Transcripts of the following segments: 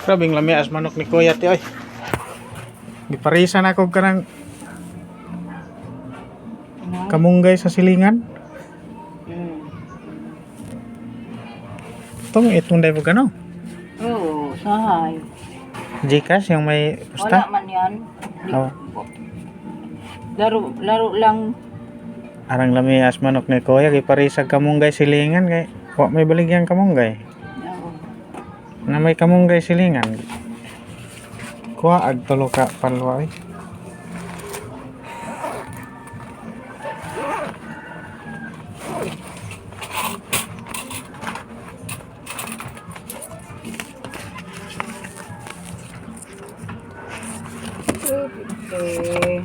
Grabing lami as manok ni Kuya ti oy. Giparisan ako kanang kamunggay sa silingan. Tong itong dai kano? Oo, sahay. Gcash yung may Wala pusta. man yan. Oh. Laro lang. Arang lami as manok ni Kuya giparisag kamunggay silingan kay wa may baligyan kamunggay. Oo. Na may kamunggay silingan. Kuha ag tulo ka palwa eh. Okay.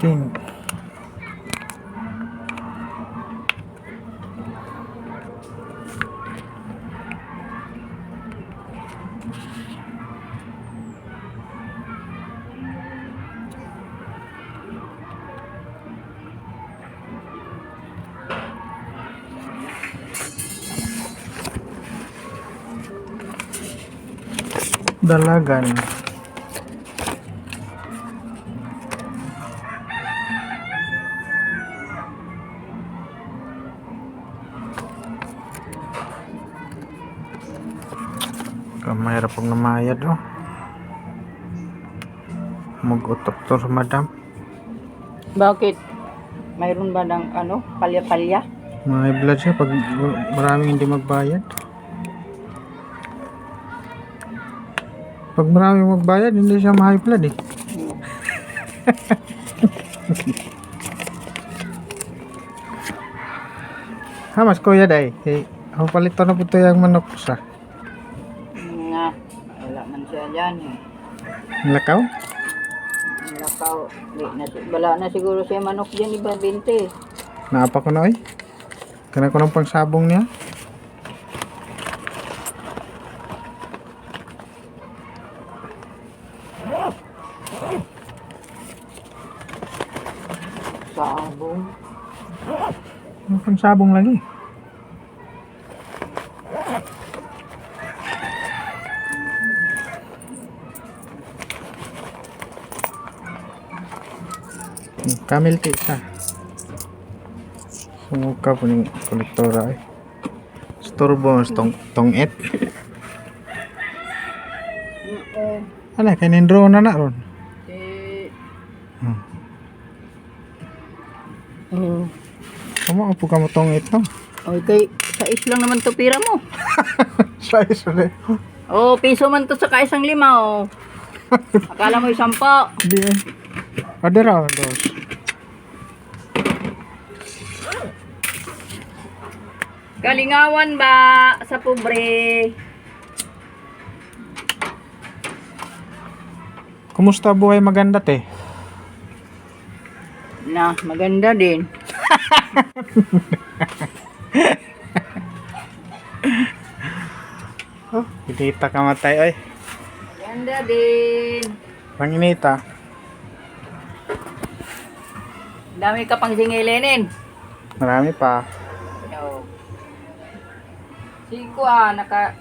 16. Dalagan. Kamay ra pag namayad oh. Mag-utop to sa madam. Bakit? Mayroon ba ng palya-palya? May blood siya pag maraming hindi magbayad. Pag maraming magbayad, hindi siya ma-high blood eh. Hamas kuya day. Ako palito na po ito yung manok sa. Nga. Wala man siya dyan eh. Lakaw? Lakaw. Wala na siguro siya manok dyan iba 20. Naapa ko na oy. Kana ko ng pangsabong niya. Sabong. Ang pangsabong lagi. Camel tea siya. Sumuka po ng kolektora eh. Storbo tong et. Ala kanin drone na ron. Kamu po ka mo tong et no? Okay, sais lang naman to pira mo. Size ulit. Oh, piso man to sa kaisang lima oh. Akala mo 10. Hindi eh. Adara dos. Kalingawan ba sa pobre? Kumusta buhay maganda te? Na, maganda din. Oh, inita ka matay ay. Maganda din. Panginita. Dami ka pang singilinin. Marami pa. Siko naka